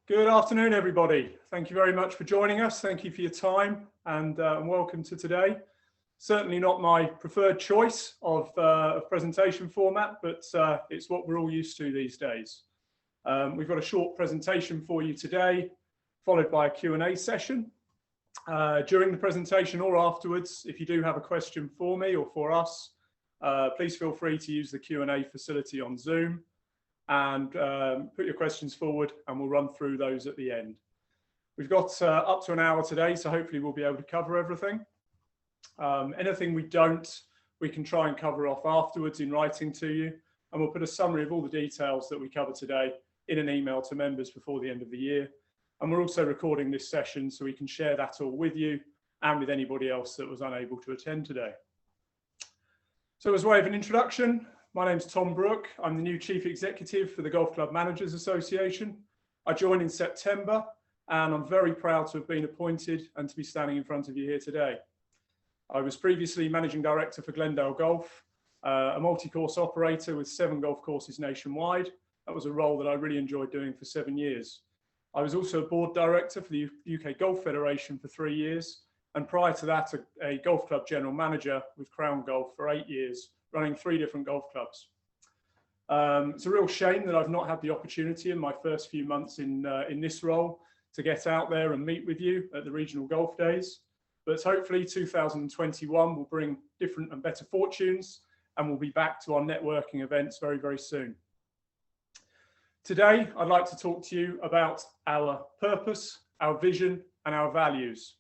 Good afternoon, everybody. Thank you very much for joining us. Thank you for your time and welcome to today. Certainly not my preferred choice of presentation format, but it's what we're all used to these days. We've got a short presentation for you today, followed by a Q&A session. During the presentation or afterwards, if you do have a question for me or for us, please feel free to use the Q&A facility on Zoom and put your questions forward and we'll run through those at the end. We've got up to an hour today, so hopefully we'll be able to cover everything. Anything we don't, we can try and cover off afterwards in writing to you, and we'll put a summary of all the details that we cover today in an email to members before the end of the year. And we're also recording this session so we can share that all with you and with anybody else that was unable to attend today. So as a way of an introduction, my name's Tom Brooke. I'm the new Chief Executive for the Golf Club Managers Association. I joined in September and I'm very proud to have been appointed and to be standing in front of you here today. I was previously Managing Director for Glendale Golf, a multi-course operator with 7 golf courses nationwide. That was a role that I really enjoyed doing for 7 years. I was also a Board Director for the UK Golf Federation for 3 years, and prior to that, a golf club general manager with Crown Golf for 8 years, running 3 different golf clubs. It's a real shame that I've not had the opportunity in my first few months in this role to get out there and meet with you at the regional golf days. But hopefully 2021 will bring different and better fortunes, and we'll be back to our networking events very, very soon. Today, I'd like to talk to you about our purpose, our vision, and our values.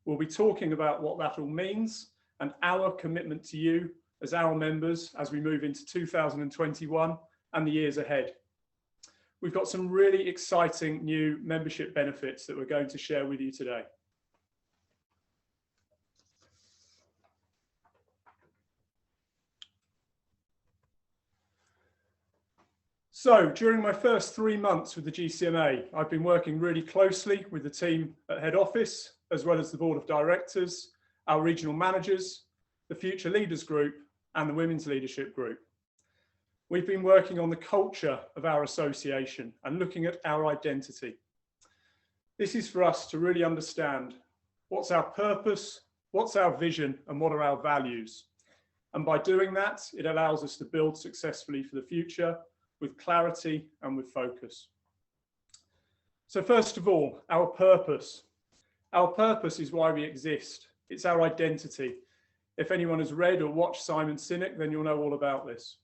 We'll be talking about what that all means and our commitment to you as our members as we move into 2021 and the years ahead. We've got some really exciting new membership benefits that we're going to share with you today. So during my first 3 months with the GCMA, I've been working really closely with the team at head office, as well as the board of directors, our regional managers, the Future Leaders Group, and the Women's Leadership Group. We've been working on the culture of our association and looking at our identity. This is for us to really understand what's our purpose, what's our vision, and what are our values. And by doing that, it allows us to build successfully for the future with clarity and with focus. So first of all, our purpose. Our purpose is why we exist. It's our identity. If anyone has read or watched Simon Sinek, then you'll know all about this.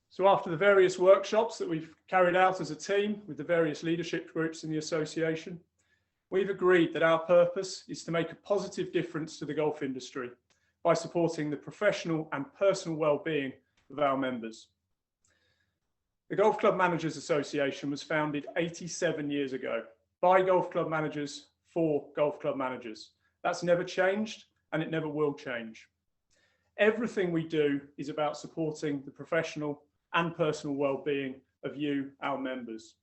So after the various workshops that we've carried out as a team with the various leadership groups in the association, we've agreed that our purpose is to make a positive difference to the golf industry by supporting the professional and personal well-being of our members. The Golf Club Managers Association was founded 87 years ago by golf club managers for golf club managers. That's never changed and it never will change. Everything we do is about supporting the professional and personal well-being of you, our members.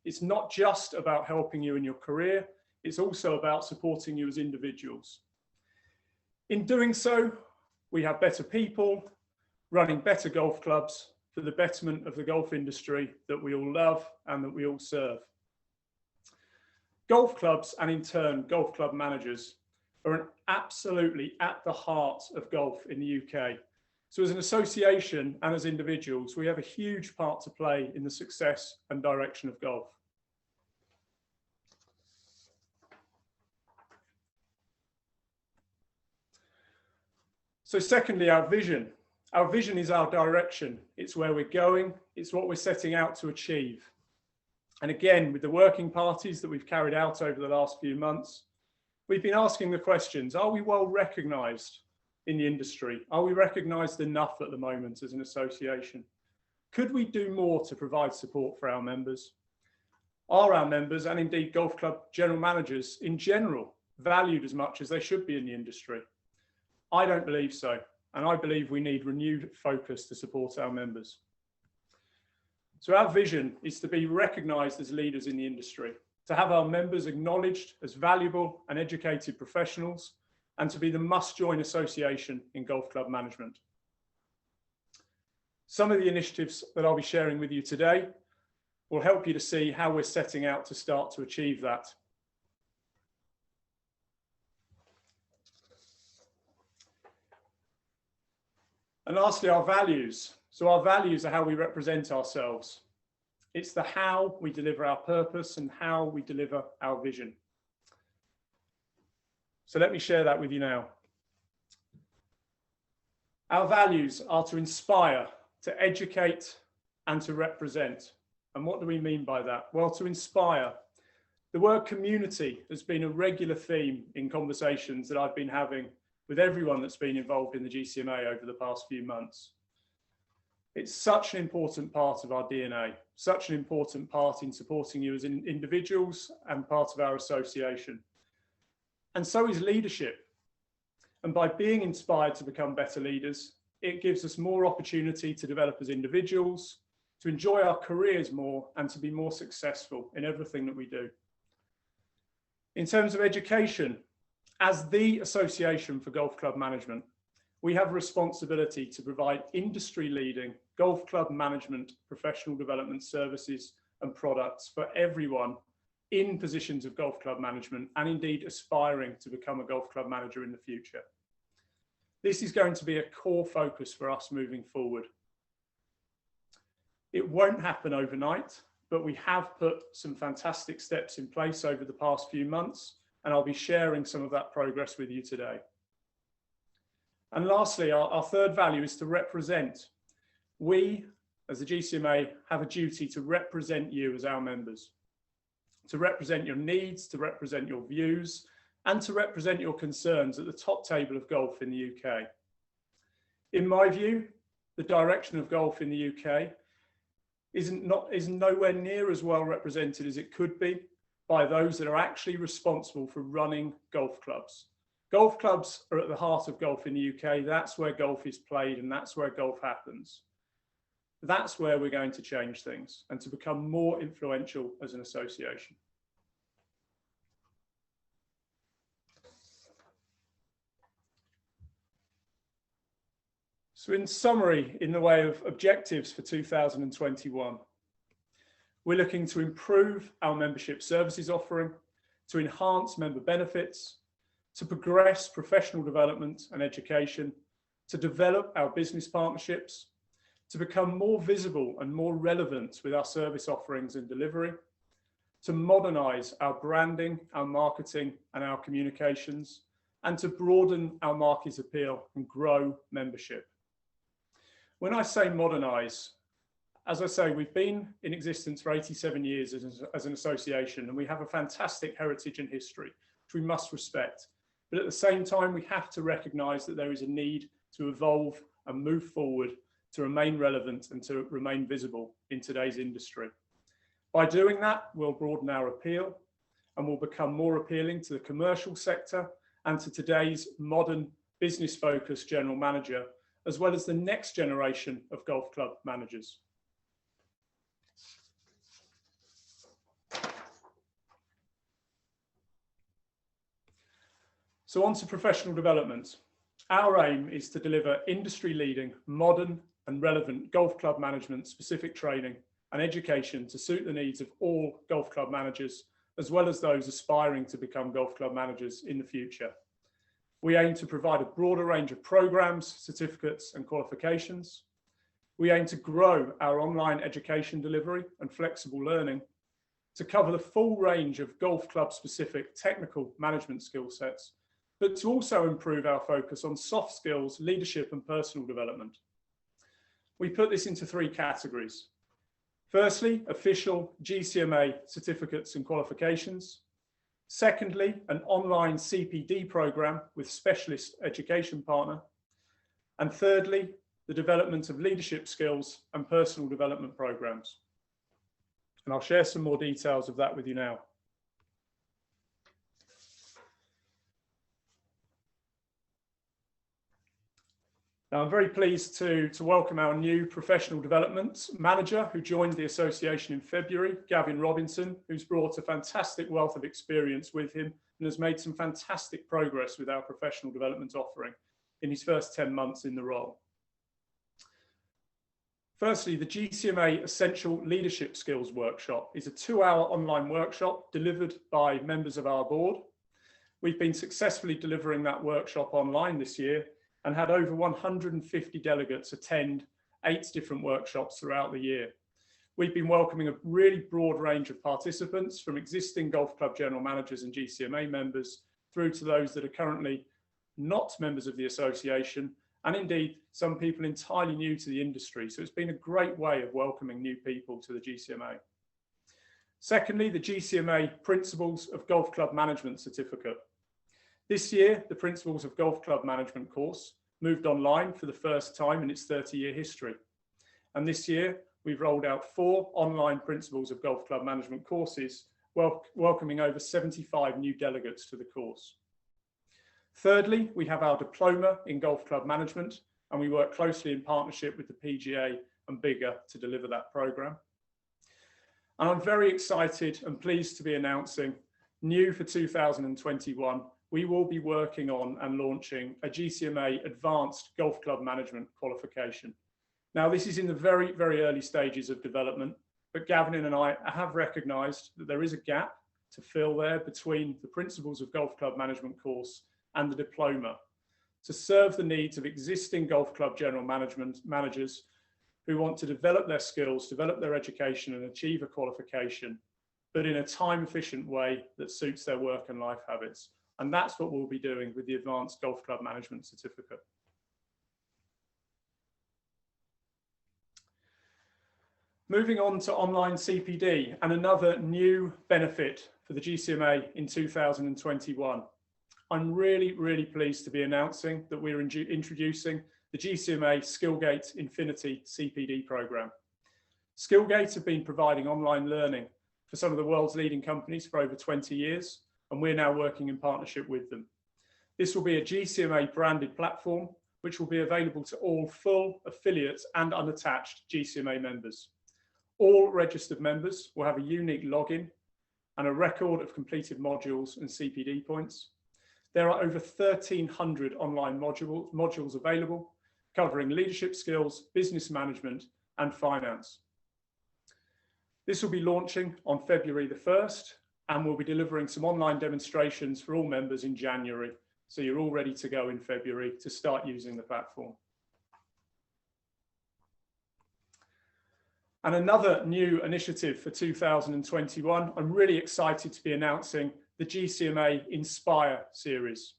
It's not just about helping you in your career, it's also about supporting you as individuals. In doing so, we have better people running better golf clubs for the betterment of the golf industry that we all love and that we all serve. Golf clubs, and in turn, golf club managers, are absolutely at the heart of golf in the UK. So as an association and as individuals, we have a huge part to play in the success and direction of golf. So secondly, our vision. Our vision is our direction. It's where we're going. It's what we're setting out to achieve. And again, with the working parties that we've carried out over the last few months, we've been asking the questions, are we well recognised in the industry? Are we recognised enough at the moment as an association? Could we do more to provide support for our members? Are our members, and indeed golf club general managers in general, valued as much as they should be in the industry? I don't believe so, and I believe we need renewed focus to support our members. So our vision is to be recognised as leaders in the industry, to have our members acknowledged as valuable and educated professionals, and to be the must-join association in golf club management. Some of the initiatives that I'll be sharing with you today will help you to see how we're setting out to start to achieve that. And lastly, our values. So our values are how we represent ourselves. It's the how we deliver our purpose and how we deliver our vision. So let me share that with you now. Our values are to inspire, to educate, and to represent. And what do we mean by that? Well, to inspire. The word community has been a regular theme in conversations that I've been having with everyone that's been involved in the GCMA over the past few months. It's such an important part of our DNA, such an important part in supporting you as individuals and part of our association. And so is leadership. And by being inspired to become better leaders, it gives us more opportunity to develop as individuals, to enjoy our careers more, and to be more successful in everything that we do. In terms of education, as the Association for Golf Club Management, we have a responsibility to provide industry-leading golf club management, professional development services and products for everyone in positions of golf club management and indeed aspiring to become a golf club manager in the future. This is going to be a core focus for us moving forward. It won't happen overnight, but we have put some fantastic steps in place over the past few months, and I'll be sharing some of that progress with you today. And lastly, our third value is to represent. We, as the GCMA, have a duty to represent you as our members, to represent your needs, to represent your views, and to represent your concerns at the top table of golf in the UK. In my view, the direction of golf in the UK is nowhere near as well represented as it could be by those that are actually responsible for running golf clubs. Golf clubs are at the heart of golf in the UK. That's where golf is played and that's where golf happens. That's where we're going to change things and to become more influential as an association. So in summary, in the way of objectives for 2021, we're looking to improve our membership services offering, to enhance member benefits, to progress professional development and education, to develop our business partnerships, to become more visible and more relevant with our service offerings and delivery, to modernize our branding, our marketing and our communications, and to broaden our market appeal and grow membership. When I say modernize, as I say, we've been in existence for 87 years as an association, and we have a fantastic heritage and history, which we must respect. But at the same time, we have to recognize that there is a need to evolve and move forward to remain relevant and to remain visible in today's industry. By doing that, we'll broaden our appeal and we'll become more appealing to the commercial sector and to today's modern business-focused general manager, as well as the next generation of golf club managers. So on to professional development. Our aim is to deliver industry-leading, modern and relevant golf club management specific training and education to suit the needs of all golf club managers, as well as those aspiring to become golf club managers in the future. We aim to provide a broader range of programs, certificates and qualifications. We aim to grow our online education delivery and flexible learning to cover the full range of golf club specific technical management skill sets, but to also improve our focus on soft skills, leadership and personal development. We put this into three categories. Firstly, official GCMA certificates and qualifications. Secondly, an online CPD program with specialist education partner. And thirdly, the development of leadership skills and personal development programs. And I'll share some more details of that with you now. Now, I'm very pleased to welcome our new professional development manager who joined the association in February, Gavin Robinson, who's brought a fantastic wealth of experience with him and has made some fantastic progress with our professional development offering in his first 10 months in the role. Firstly, the GCMA Essential Leadership Skills Workshop is a 2-hour online workshop delivered by members of our board. We've been successfully delivering that workshop online this year and had over 150 delegates attend 8 different workshops throughout the year. We've been welcoming a really broad range of participants, from existing golf club general managers and GCMA members through to those that are currently not members of the association, and indeed some people entirely new to the industry. So it's been a great way of welcoming new people to the GCMA. Secondly, the GCMA Principles of Golf Club Management Certificate. This year, the Principles of Golf Club Management course moved online for the first time in its 30-year history. And this year, we've rolled out 4 online Principles of Golf Club Management courses, welcoming over 75 new delegates to the course. Thirdly, we have our Diploma in Golf Club Management, and we work closely in partnership with the PGA and BIGA to deliver that program. And I'm very excited and pleased to be announcing, new for 2021, we will be working on and launching a GCMA Advanced Golf Club Management qualification. Now, this is in the very, very early stages of development, but Gavin and I have recognised that there is a gap to fill there between the Principles of Golf Club Management course and the diploma, to serve the needs of existing golf club general managers who want to develop their skills, develop their education and achieve a qualification, but in a time-efficient way that suits their work and life habits. And that's what we'll be doing with the Advanced Golf Club Management Certificate. Moving on to online CPD, and another new benefit for the GCMA in 2021. I'm really, really pleased to be announcing that we're introducing the GCMA Skillgate Infinity CPD program. Skillgate have been providing online learning for some of the world's leading companies for over 20 years, and we're now working in partnership with them. This will be a GCMA branded platform, which will be available to all full, affiliate and unattached GCMA members. All registered members will have a unique login and a record of completed modules and CPD points. There are over 1,300 online modules available, covering leadership skills, business management, and finance. This will be launching on February the 1st, and we'll be delivering some online demonstrations for all members in January. So you're all ready to go in February to start using the platform. And another new initiative for 2021, I'm really excited to be announcing the GCMA Inspire series.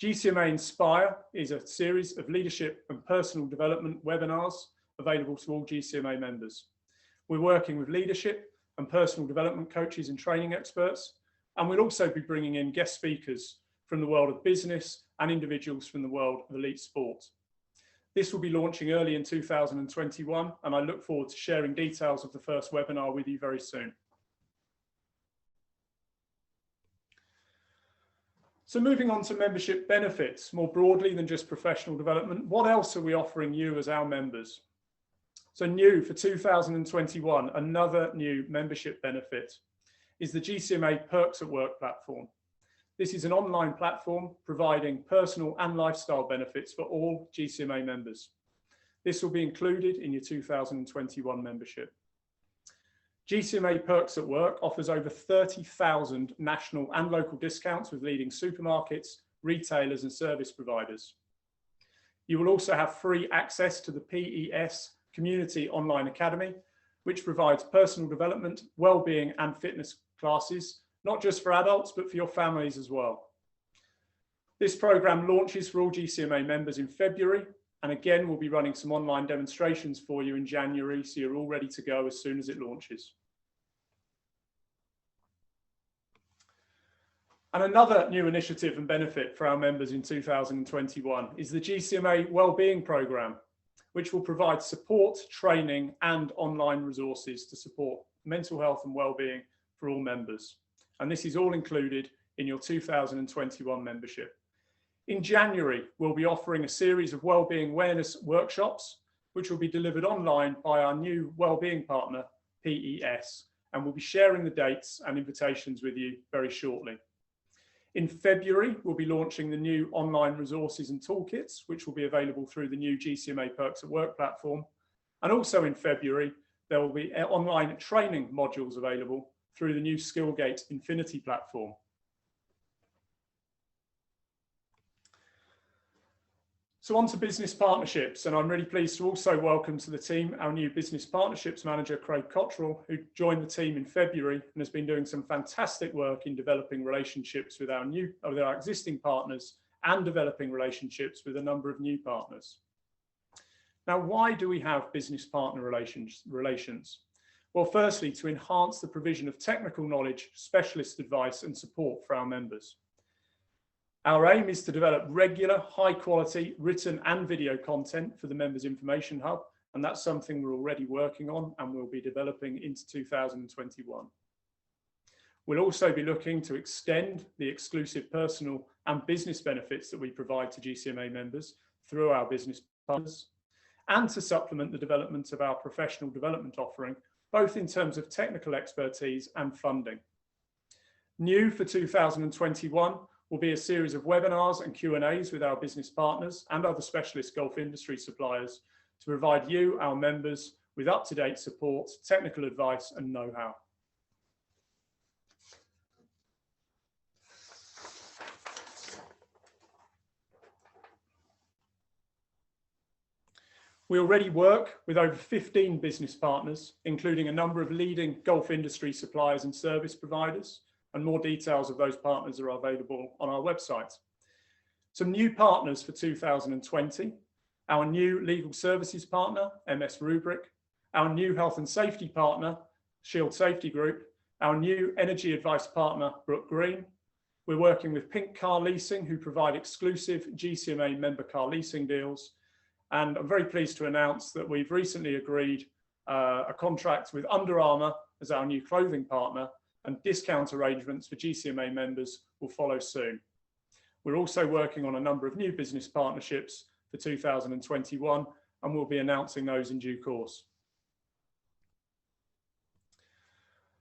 GCMA Inspire is a series of leadership and personal development webinars available to all GCMA members. We're working with leadership and personal development coaches and training experts, and we'll also be bringing in guest speakers from the world of business and individuals from the world of elite sport. This will be launching early in 2021, and I look forward to sharing details of the first webinar with you very soon. So moving on to membership benefits, more broadly than just professional development, what else are we offering you as our members? So new for 2021, another new membership benefit is the GCMA Perks at Work platform. This is an online platform providing personal and lifestyle benefits for all GCMA members. This will be included in your 2021 membership. GCMA Perks at Work offers over 30,000 national and local discounts with leading supermarkets, retailers and service providers. You will also have free access to the PES Community Online Academy, which provides personal development, well-being and fitness classes, not just for adults, but for your families as well. This program launches for all GCMA members in February, and again, we'll be running some online demonstrations for you in January, so you're all ready to go as soon as it launches. And another new initiative and benefit for our members in 2021 is the GCMA Wellbeing Programme, which will provide support, training, and online resources to support mental health and wellbeing for all members. And this is all included in your 2021 membership. In January, we'll be offering a series of wellbeing awareness workshops, which will be delivered online by our new wellbeing partner, PES, and we'll be sharing the dates and invitations with you very shortly. In February, we'll be launching the new online resources and toolkits, which will be available through the new GCMA Perks at Work platform. And also in February, there will be online training modules available through the new Skillgate Infinity platform. So on to business partnerships, and I'm really pleased to also welcome to the team our new business partnerships manager, Craig Cottrell, who joined the team in February and has been doing some fantastic work in developing relationships with our existing partners and developing relationships with a number of new partners. Now, why do we have business partner relations? Well, firstly, to enhance the provision of technical knowledge, specialist advice and support for our members. Our aim is to develop regular, high quality written and video content for the Members Information Hub, and that's something we're already working on and we'll be developing into 2021. We'll also be looking to extend the exclusive personal and business benefits that we provide to GCMA members through our business partners, and to supplement the development of our professional development offering, both in terms of technical expertise and funding. New for 2021 will be a series of webinars and Q&As with our business partners and other specialist golf industry suppliers to provide you, our members, with up-to-date support, technical advice and know-how. We already work with over 15 business partners, including a number of leading golf industry suppliers and service providers, and more details of those partners are available on our website. Some new partners for 2020, our new legal services partner, MS Rubric, our new health and safety partner, Shield Safety Group, our new energy advice partner, Brooke Green. We're working with Pink Car Leasing, who provide exclusive GCMA member car leasing deals. And I'm very pleased to announce that we've recently agreed a contract with Under Armour as our new clothing partner, and discount arrangements for GCMA members will follow soon. We're also working on a number of new business partnerships for 2021, and we'll be announcing those in due course.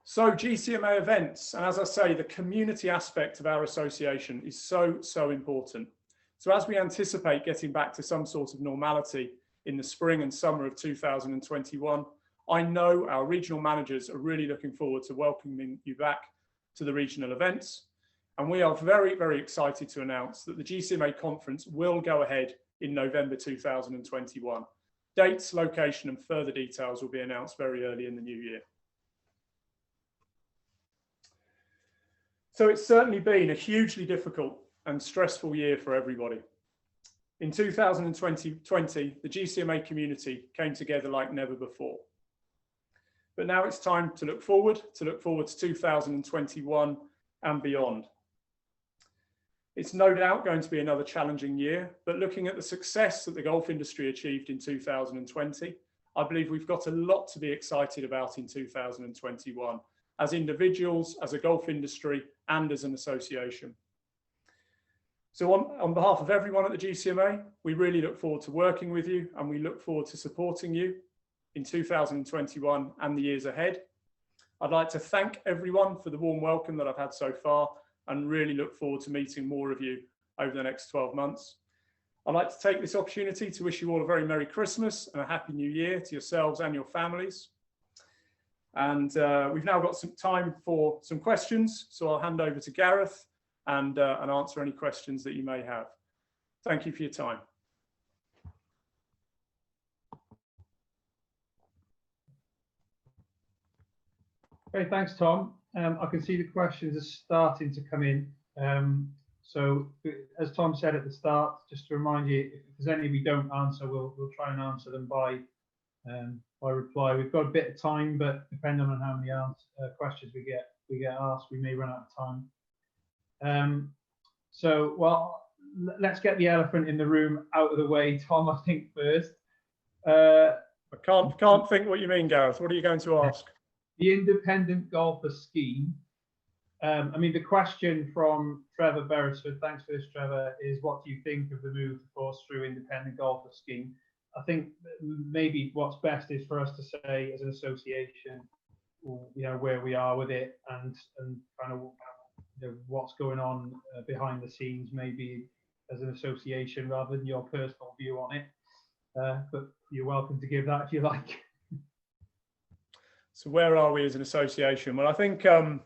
So GCMA events, and as I say, the community aspect of our association is so important. So as we anticipate getting back to some sort of normality in the spring and summer of 2021, I know our regional managers are really looking forward to welcoming you back to the regional events. And we are very excited to announce that the GCMA conference will go ahead in November 2021. Dates, location and further details will be announced very early in the new year. So it's certainly been a hugely difficult and stressful year for everybody. In 2020, the GCMA community came together like never before. But now it's time to look forward to 2021 and beyond. It's no doubt going to be another challenging year, but looking at the success that the golf industry achieved in 2020, I believe we've got a lot to be excited about in 2021, as individuals, as a golf industry, and as an association. So on behalf of everyone at the GCMA, we really look forward to working with you, and we look forward to supporting you in 2021 and the years ahead. I'd like to thank everyone for the warm welcome that I've had so far, and really look forward to meeting more of you over the next 12 months. I'd like to take this opportunity to wish you all a very Merry Christmas and a Happy New Year to yourselves and your families. And we've now got some time for some questions, so I'll hand over to Gareth and answer any questions that you may have. Thank you for your time. Okay, thanks, Tom. I can see the questions are starting to come in. So as Tom said at the start, just to remind you, if there's any we don't answer, we'll try and answer them by reply. We've got a bit of time, but depending on how many questions we get asked, we may run out of time. So, well, let's get the elephant in the room out of the way, Tom, I think first. I can't think what you mean, Gareth. What are you going to ask? The independent golfer scheme. I mean, the question from Trevor Beresford, thanks for this, Trevor, is what do you think of the move to force through independent golfer scheme? I think maybe what's best is for us to say as an association, you know, where we are with it and kind of, you know, what's going on behind the scenes, maybe as an association rather than your personal view on it. but you're welcome to give that if you like. So where are we as an association? Well, I think, well,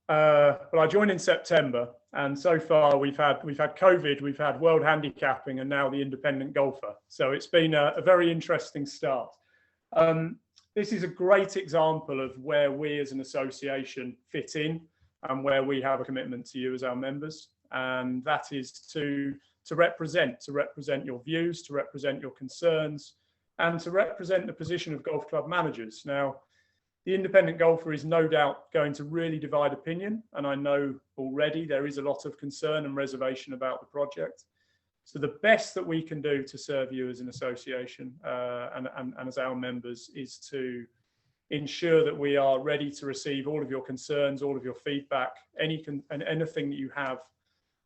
I joined in September, and so far we've had COVID, we've had World Handicapping, and now the Independent Golfer. So it's been a very interesting start. This is a great example of where we as an association fit in and where we have a commitment to you as our members, and that is to represent your views, to represent your concerns, and to represent the position of golf club managers. Now, the independent golfer is no doubt going to really divide opinion, and I know already there is a lot of concern and reservation about the project. So the best that we can do to serve you as an association and as our members is to ensure that we are ready to receive all of your concerns, all of your feedback, anything that you have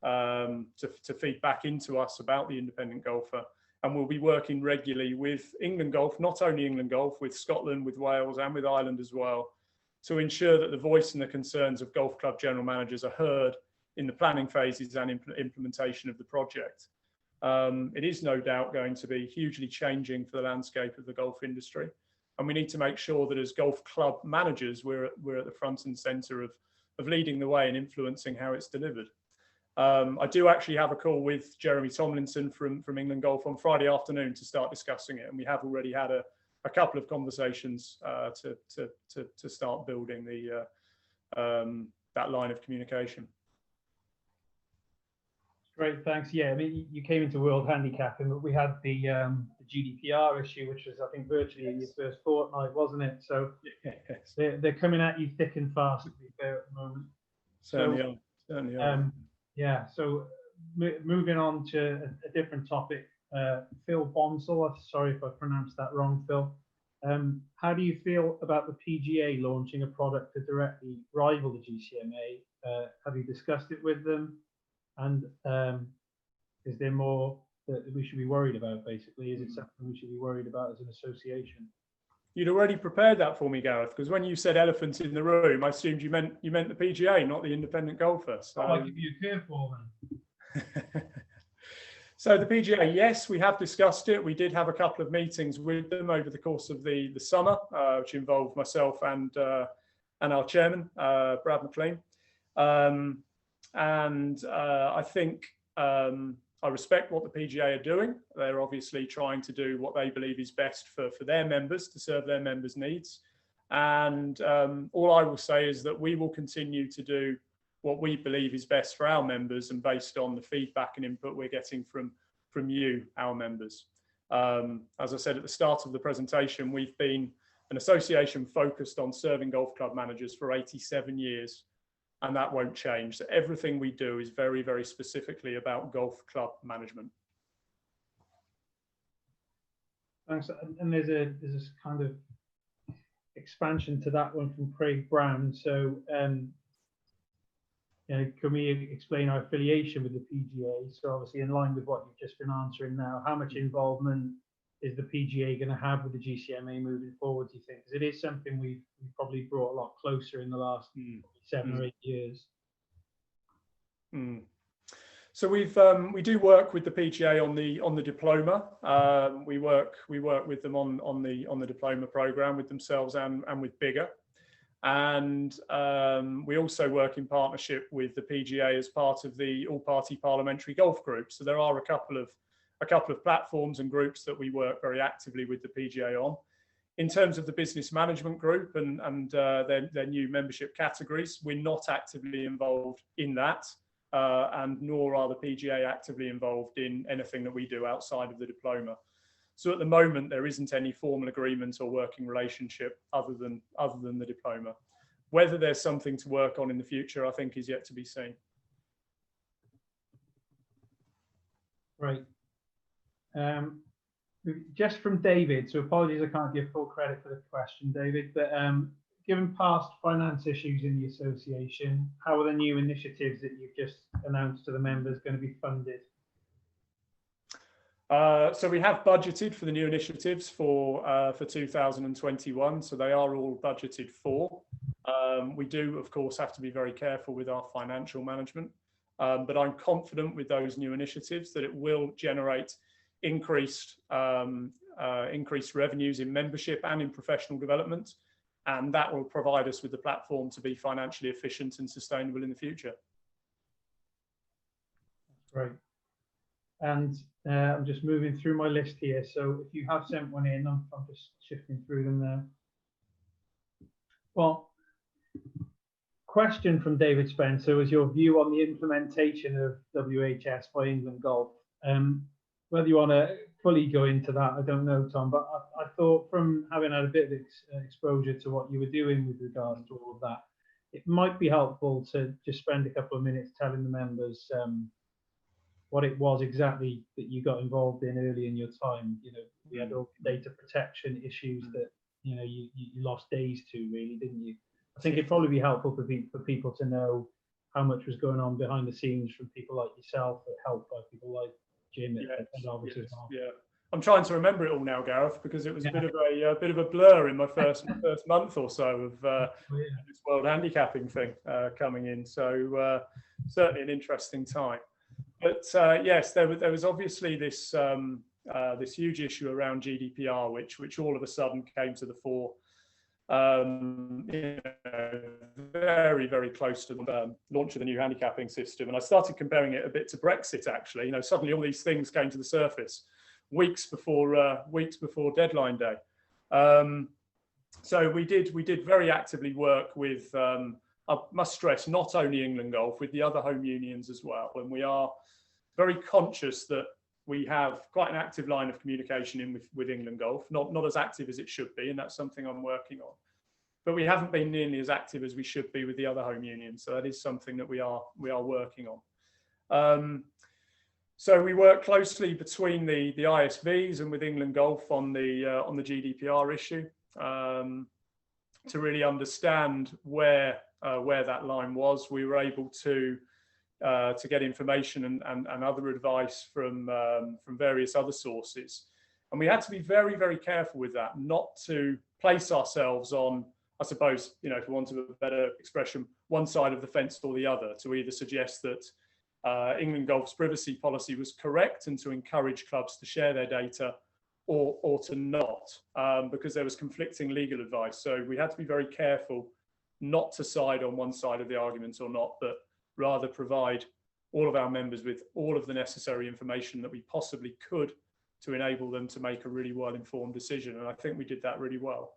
to feed back into us about the independent golfer. And we'll be working regularly with England Golf, not only England Golf, with Scotland, with Wales and with Ireland as well, to ensure that the voice and the concerns of golf club general managers are heard in the planning phases and implementation of the project. It is no doubt going to be hugely changing for the landscape of the golf industry. And we need to make sure that as golf club managers, we're at the front and centre of leading the way and influencing how it's delivered. I do actually have a call with Jeremy Tomlinson from England Golf on Friday afternoon to start discussing it, and we have already had a couple of conversations to start building that line of communication. Great, thanks. Yeah, I mean, you came into World Handicapping, but we had the GDPR issue, which was, I think, virtually in your first fortnight, wasn't it? So yes. They're coming at you thick and fast, to be fair, at the moment. Certainly are. Yeah, so moving on to a different topic, Phil Bonsall, sorry if I pronounced that wrong, Phil. How do you feel about the PGA launching a product to directly rival the GCMA? Have you discussed it with them? And is there more that we should be worried about, basically? Is it something we should be worried about as an association? You'd already prepared that for me, Gareth, because when you said elephant in the room, I assumed you meant the PGA, not the independent golfer. So I'll give you a curveball then. So the PGA, yes, we have discussed it. We did have a couple of meetings with them over the course of the summer, which involved myself and our chairman, Brad McLean. I think I respect what the PGA are doing. They're obviously trying to do what they believe is best for their members, to serve their members' needs. And all I will say is that we will continue to do what we believe is best for our members and based on the feedback and input we're getting from you, our members. As I said at the start of the presentation, we've been an association focused on serving golf club managers for 87 years. And that won't change. So everything we do is very, very specifically about golf club management. Thanks. And there's a kind of expansion to that one from Craig Brown. So, can we explain our affiliation with the PGA? So, obviously, in line with what you've just been answering now, how much involvement is the PGA going to have with the GCMA moving forward, do you think? Because it is something we've probably brought a lot closer in the last 7 or 8 years. So we do work with the PGA on the diploma. We work with them on the diploma program with themselves and with Bigger. And we also work in partnership with the PGA as part of the all-party parliamentary golf group. So there are a couple of platforms and groups that we work very actively with the PGA on. In terms of the business management group and their new membership categories, we're not actively involved in that, and nor are the PGA actively involved in anything that we do outside of the diploma. So at the moment, there isn't any formal agreement or working relationship other than the diploma. Whether there's something to work on in the future, I think, is yet to be seen. Right. Just from David, so apologies I can't give full credit for the question, David, but given past finance issues in the association, how are the new initiatives that you've just announced to the members going to be funded? So we have budgeted for the new initiatives for 2021, so they are all budgeted for. We do, of course, have to be very careful with our financial management, but I'm confident with those new initiatives that it will generate increased revenues in membership and in professional development, and that will provide us with the platform to be financially efficient and sustainable in the future. Great. And I'm just moving through my list here. So if you have sent one in, I'm just shifting through them there. Well, question from David Spencer was your view on the implementation of WHS by England Golf. Whether you want to fully go into that, I don't know, Tom, but I thought from having had a bit of exposure to what you were doing with regards to all of that, it might be helpful to just spend a couple of minutes telling the members what it was exactly that you got involved in early in your time. You know, we had all the data protection issues that, you know, you lost days to, really, didn't you? I think it'd probably be helpful for people to know how much was going on behind the scenes from people like yourself, helped by people like Jim at Obvious as well. Yeah, I'm trying to remember it all now, Gareth, because it was a bit of a blur in my first month or so of this World Handicapping thing coming in. So certainly an interesting time. But yes, there was obviously this this huge issue around GDPR, which all of a sudden came to the fore. You know, very, very close to the launch of the new handicapping system, and I started comparing it a bit to Brexit. Actually, you know, suddenly all these things came to the surface weeks before deadline day. So we did very actively work with. I must stress, not only England Golf, with the other home unions as well, and we are very conscious that we have quite an active line of communication in with England Golf, not as active as it should be, and that's something I'm working on. But we haven't been nearly as active as we should be with the other home unions, so that is something that we are working on. So we work closely between the ISVs and with England Golf on the GDPR issue to really understand where that line was. We were able to get information and other advice from various other sources, and we had to be very, very careful with that, not to place ourselves on, I suppose, you know, for want of a better expression, one side of the fence or the other, to either suggest that England Golf's privacy policy was correct and to encourage clubs to share their data, or to not, because there was conflicting legal advice. So we had to be very careful not to side on one side of the argument or not, but rather provide all of our members with all of the necessary information that we possibly could to enable them to make a really well-informed decision. And I think we did that really well.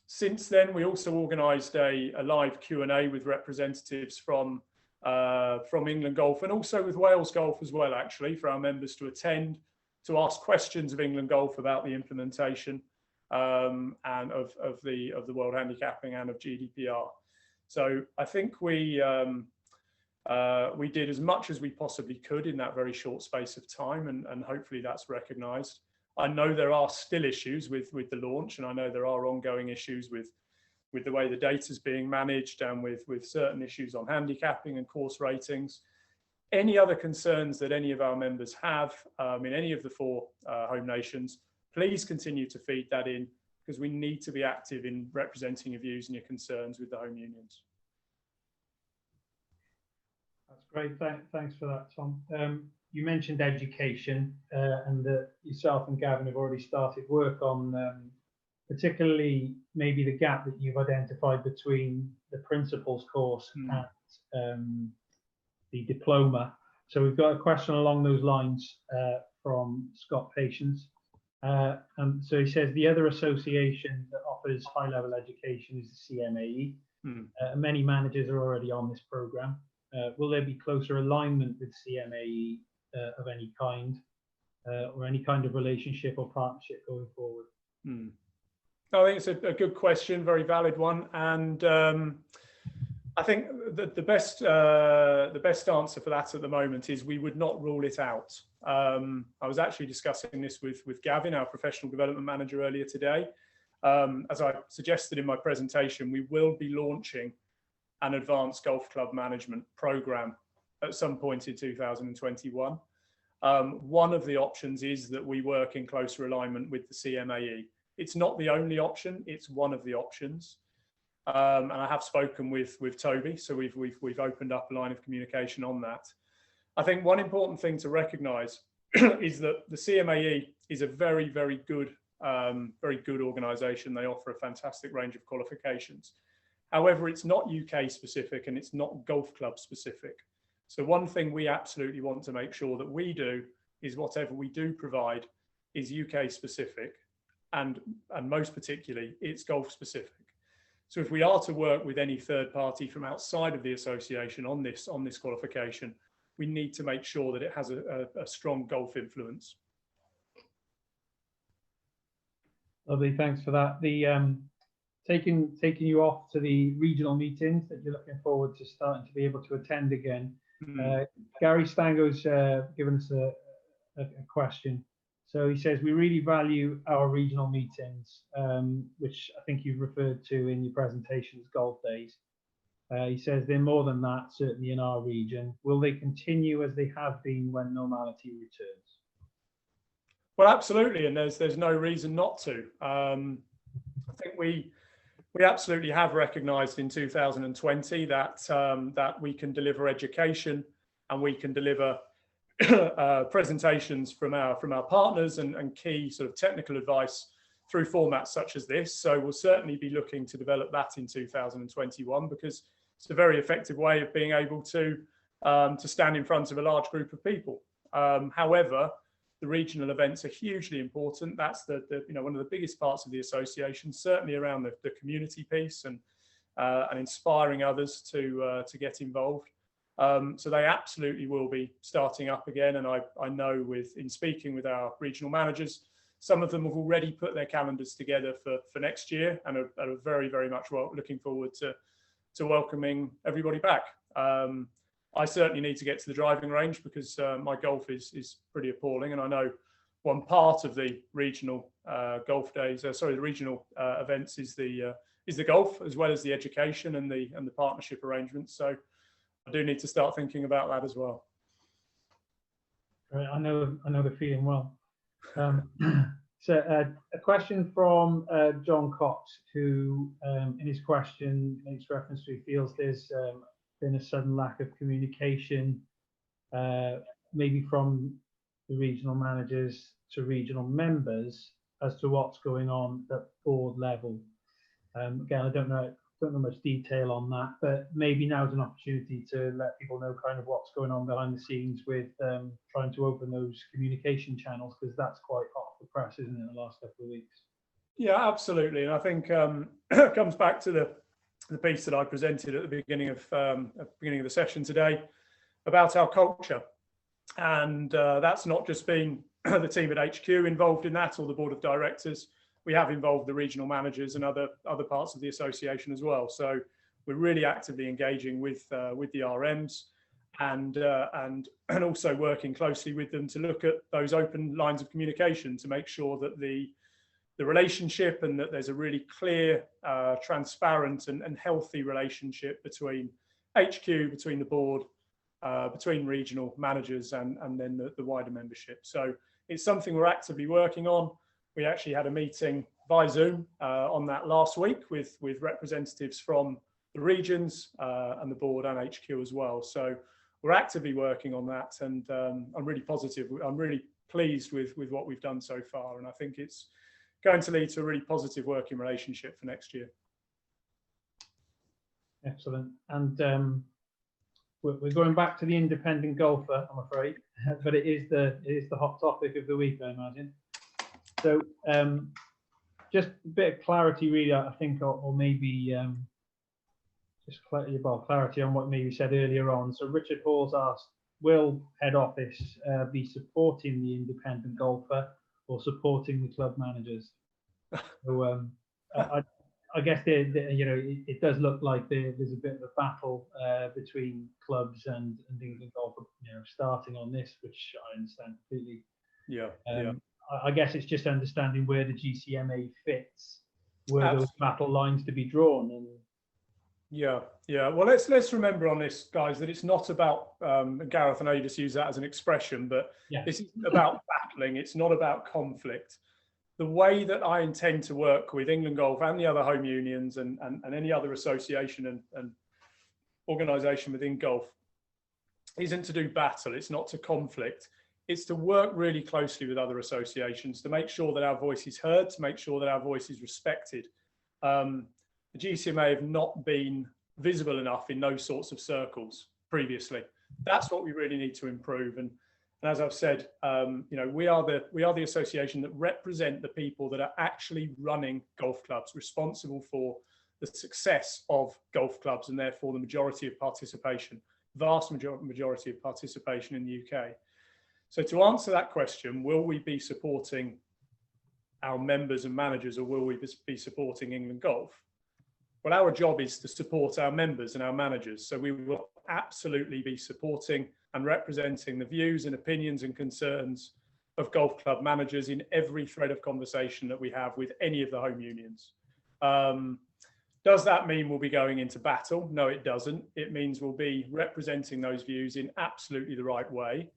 Since then, we also organised a live Q&A with representatives from England Golf, and also with Wales Golf as well, actually, for our members to attend, to ask questions of England Golf about the implementation and of the World Handicapping and of GDPR. So I think we did as much as we possibly could in that very short space of time, and hopefully that's recognised. I know there are still issues with the launch, and I know there are ongoing issues with the way the data is being managed, and with certain issues on handicapping and course ratings. Any other concerns that any of our members have in any of the four home nations, please continue to feed that in, because we need to be active in representing your views and your concerns with the home unions. That's great. Thanks for that, Tom. You mentioned education and that yourself and Gavin have already started work on particularly maybe the gap that you've identified between the principals course and the diploma. So we've got a question along those lines from Scott Patience. And so he says the other association that offers high-level education is the CMAE. Many managers are already on this program. Will there be closer alignment with CMAE of any kind, or any kind of relationship or partnership going forward? I think it's a good question, very valid one, and I think the best answer for that at the moment is we would not rule it out. I was actually discussing this with Gavin, our professional development manager, earlier today. As I suggested in my presentation, we will be launching an advanced golf club management program at some point in 2021. One of the options is that we work in closer alignment with the CMAE. It's not the only option, it's one of the options. And I have spoken with Toby, so we've opened up a line of communication on that. I think one important thing to recognise is that the CMAE is a very, very good organisation. They offer a fantastic range of qualifications. However, it's not UK specific and it's not golf club specific. So one thing we absolutely want to make sure that we do is whatever we do provide is UK specific, and most particularly it's golf specific. So if we are to work with any third party from outside of the association on this qualification, we need to make sure that it has a strong golf influence. Lovely, thanks for that. The taking you off to the regional meetings that you're looking forward to starting to be able to attend again. Gary Stango's given us a question. So he says, we really value our regional meetings, which I think you've referred to in your presentation as golf days. He says they're more than that, certainly in our region. Will they continue as they have been when normality returns? Well, absolutely, and there's no reason not to. I think we absolutely have recognised in 2020 that we can deliver education and we can deliver presentations from our partners and key sort of technical advice through formats such as this. So we'll certainly be looking to develop that in 2021, because it's a very effective way of being able to stand in front of a large group of people. However, the regional events are hugely important. That's one of the biggest parts of the association, certainly around the community piece and inspiring others to get involved. So they absolutely will be starting up again, and I know in speaking with our regional managers, some of them have already put their calendars together for next year and are very, very much looking forward to welcoming everybody back. I certainly need to get to the driving range because my golf is pretty appalling, and I know one part of the regional golf days, the regional events is the golf as well as the education and the partnership arrangements. So I do need to start thinking about that as well. Right, I know the feeling well. So a question from John Cox, who in his question makes reference to, he feels there's been a sudden lack of communication, maybe from the regional managers to regional members as to what's going on at board level. Again, I don't know much detail on that, but maybe now's an opportunity to let people know kind of what's going on behind the scenes with trying to open those communication channels, because that's quite hot off the press, isn't it, in the last couple of weeks? Yeah, absolutely. And I think it comes back to the piece that I presented at the beginning of the session today about our culture, and that's not just been the team at HQ involved in that or the board of directors. We have involved the regional managers and other parts of the association as well. So we're really actively engaging with the RMs and also working closely with them to look at those open lines of communication to make sure that the relationship and that there's a really clear, transparent and healthy relationship between HQ, between the board, between regional managers and then the wider membership. So it's something we're actively working on. We actually had a meeting by Zoom on that last week with representatives from the regions and the board and HQ as well. So we're actively working on that, and I'm really positive. I'm really pleased with what we've done so far, and I think it's going to lead to a really positive working relationship for next year. Excellent. And we're going back to the independent golfer, I'm afraid, but it is the hot topic of the week, I imagine. So just a bit of clarity, really, I think, or maybe just clarity on what maybe said earlier on. So Richard Hall's asked, will head office be supporting the independent golfer or supporting the club managers? So I guess it does look like there's a bit of a battle between clubs and England Golf, starting on this, which I understand completely. Yeah. I guess it's just understanding where the GCMA fits, where those battle lines to be drawn. And yeah. Well, let's remember on this, guys, that it's not about Gareth. I know you just use that as an expression, but this is about battling. It's not about conflict. The way that I intend to work with England Golf and the other home unions and any other association and organisation within golf isn't to do battle. It's not to conflict. it's to work really closely with other associations to make sure that our voice is heard, to make sure that our voice is respected. The GCMA have not been visible enough in those sorts of circles previously. That's what we really need to improve. And as I've said, we are the association that represent the people that are actually running golf clubs, responsible for the success of golf clubs, and therefore the majority of participation, vast majority of participation in the UK. So to answer that question, will we be supporting our members and managers, or will we be supporting England Golf? Well, our job is to support our members and our managers. So we will absolutely be supporting and representing the views and opinions and concerns of golf club managers in every thread of conversation that we have with any of the home unions. Does that mean we'll be going into battle? No, it doesn't. It means we'll be representing those views in absolutely the right way.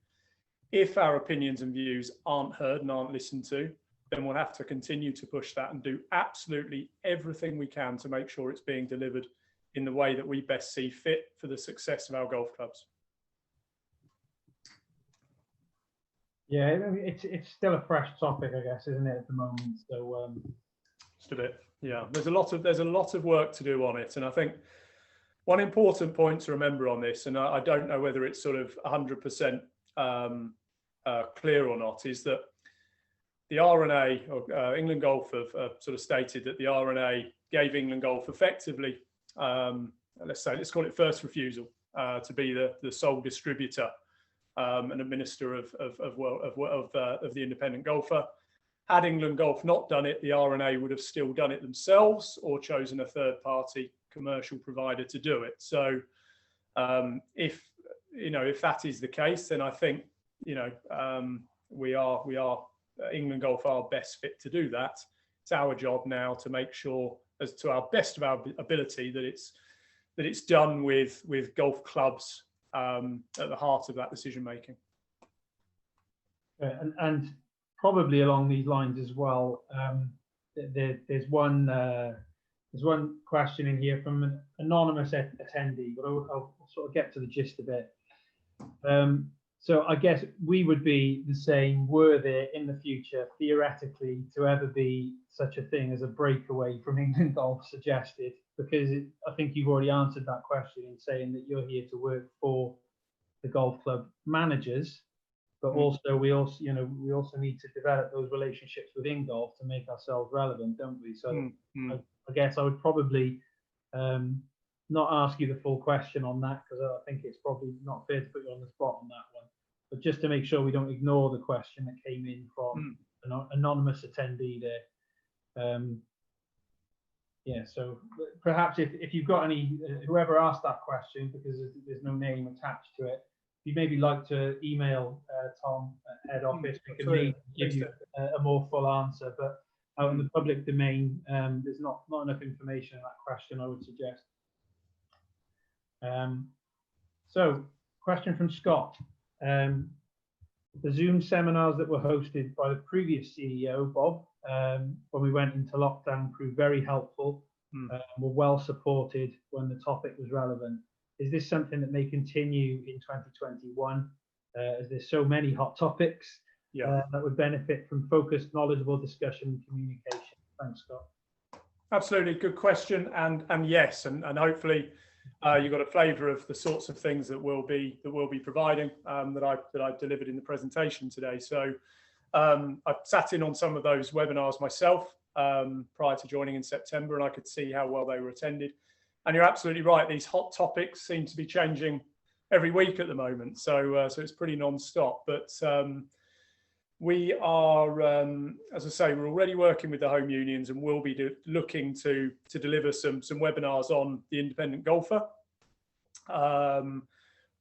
If our opinions and views aren't heard and aren't listened to, then we'll have to continue to push that and do absolutely everything we can to make sure it's being delivered in the way that we best see fit for the success of our golf clubs. Yeah, it's still a fresh topic, I guess, isn't it, at the moment? So just a bit, yeah. There's a lot of work to do on it, and I think one important point to remember on this, and I don't know whether it's sort of 100% clear or not, is that the RNA, or England Golf, have sort of stated that the RNA gave England Golf effectively, let's call it first refusal to be the sole distributor and administrator of the independent golfer. Had England Golf not done it, the RNA would have still done it themselves or chosen a third-party commercial provider to do it. So, if that is the case, then I think we are England Golf are best fit to do that. It's our job now to make sure, as to our best of our ability, that it's done with golf clubs at the heart of that decision making. And probably along these lines as well, there's one question in here from an anonymous attendee, but I'll sort of get to the gist of it. So I guess we would be the same, were there in the future theoretically to ever be such a thing as a breakaway from England Golf suggested, because I think you've already answered that question in saying that you're here to work for the golf club managers, but also we also need to develop those relationships within golf to make ourselves relevant, don't we? So I guess I would probably not ask you the full question on that, because I think it's probably not fair to put you on the spot on that one. But just to make sure we don't ignore the question that came in from an anonymous attendee there. Yeah, so perhaps if you've got any, whoever asked that question, because there's no name attached to it, if you'd maybe like to email Tom at head office, we can maybe give you a more full answer. But out in the public domain, there's not enough information in that question, I would suggest. So, question from Scott. The Zoom seminars that were hosted by the previous CEO, Bob, when we went into lockdown, proved very helpful, were well supported when the topic was relevant. Is this something that may continue in 2021, as there's so many hot topics that would benefit from focused, knowledgeable discussion and communication? Thanks, Scott. Absolutely, good question, and yes, and hopefully you got a flavour of the sorts of things that we'll be providing that I delivered in the presentation today. So I sat in on some of those webinars myself prior to joining in September, and I could see how well they were attended. And you're absolutely right; these hot topics seem to be changing every week at the moment. So it's pretty non-stop. But we are, as I say, we're already working with the home unions, and we'll be looking to deliver some webinars on the independent golfer.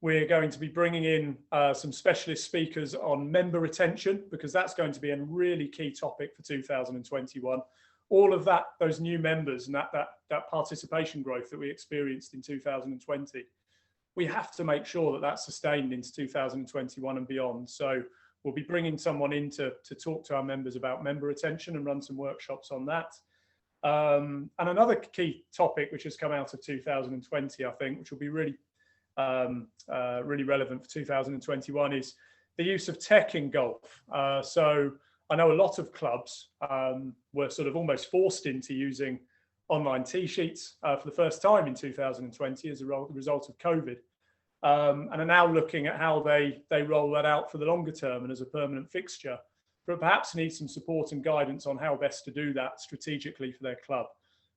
We're going to be bringing in some specialist speakers on member retention, because that's going to be a really key topic for 2021. All of that, those new members and that participation growth that we experienced in 2020, we have to make sure that that's sustained into 2021 and beyond. So we'll be bringing someone in to talk to our members about member retention and run some workshops on that. And another key topic which has come out of 2020, I think, which will be really relevant for 2021, is the use of tech in golf. So I know a lot of clubs were sort of almost forced into using online tee sheets for the first time in 2020 as a result of COVID, and are now looking at how they roll that out for the longer term and as a permanent fixture, but perhaps need some support and guidance on how best to do that strategically for their club.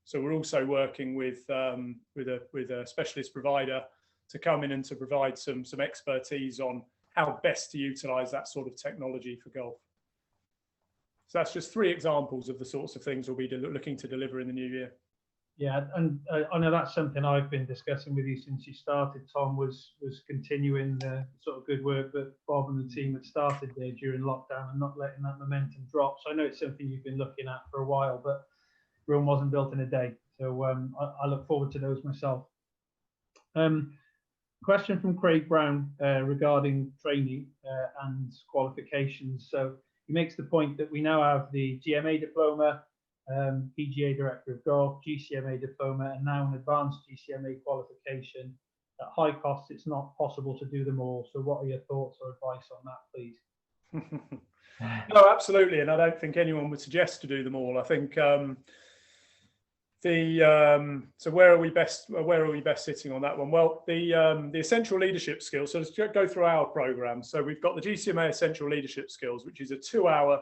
So we're also working with a specialist provider to come in and to provide some expertise on how best to utilize that sort of technology for golf. So that's just 3 examples of the sorts of things we'll be looking to deliver in the new year. Yeah, and I know that's something I've been discussing with you since you started, Tom, was continuing the sort of good work that Bob and the team had started there during lockdown and not letting that momentum drop. So I know it's something you've been looking at for a while, but Rome wasn't built in a day. So I look forward to those myself. Question from Craig Brown regarding training and qualifications. So he makes the point that we now have the GMA diploma, PGA Director of Golf, GCMA diploma, and now an advanced GCMA qualification. At high cost, it's not possible to do them all. So what are your thoughts or advice on that, please? No, absolutely. And I don't think anyone would suggest to do them all. I think so where are we best sitting on that one? Well, the essential leadership skills. So let's go through our program. So we've got the GCMA Essential Leadership Skills, which is a 2-hour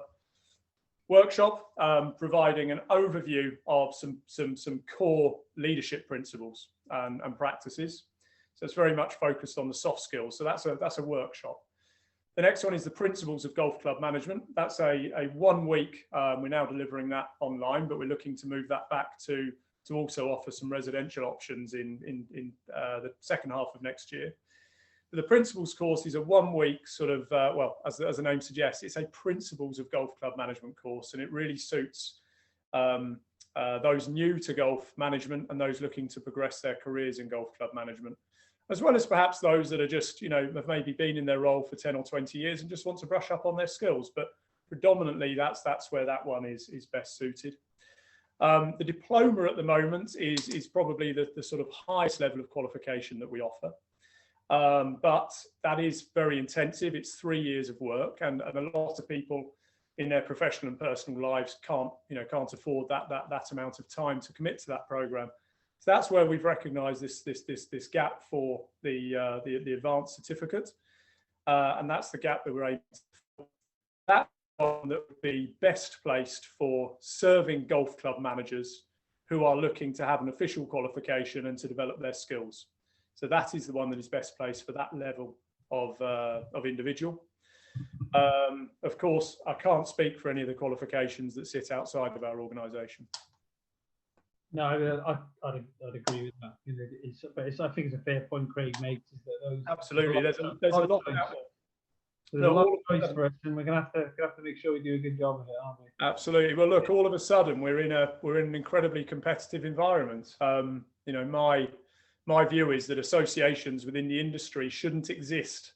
workshop providing an overview of some core leadership principles and practices. So it's very much focused on the soft skills. So that's a workshop. The next one is the Principles of Golf Club Management. That's a 1 week. We're now delivering that online, but we're looking to move that back to also offer some residential options in the second half of next year. The Principles course is a 1 week sort of, well, as the name suggests, it's a Principles of Golf Club Management course, and it really suits those new to golf management and those looking to progress their careers in golf club management, as well as perhaps those that are just, have maybe been in their role for 10 or 20 years and just want to brush up on their skills. But predominantly, that's where that one is best suited. The diploma at the moment is probably the sort of highest level of qualification that we offer. But that is very intensive. It's 3 years of work, and a lot of people in their professional and personal lives can't afford that amount of time to commit to that program. So that's where we've recognised this gap for the advanced certificate, and that's the gap that we're able to fill. That one that would be best placed for serving golf club managers who are looking to have an official qualification and to develop their skills. So that is the one that is best placed for that level of individual. Of course, I can't speak for any of the qualifications that sit outside of our organisation. No, I'd agree with that. I think it's a fair point Craig makes. Is that those absolutely, there's a lot out there. There's a lot of choice for us, and we're going to have to make sure we do a good job of it, aren't we? Absolutely. Well, look, all of a sudden we're in an incredibly competitive environment. My view is that associations within the industry shouldn't exist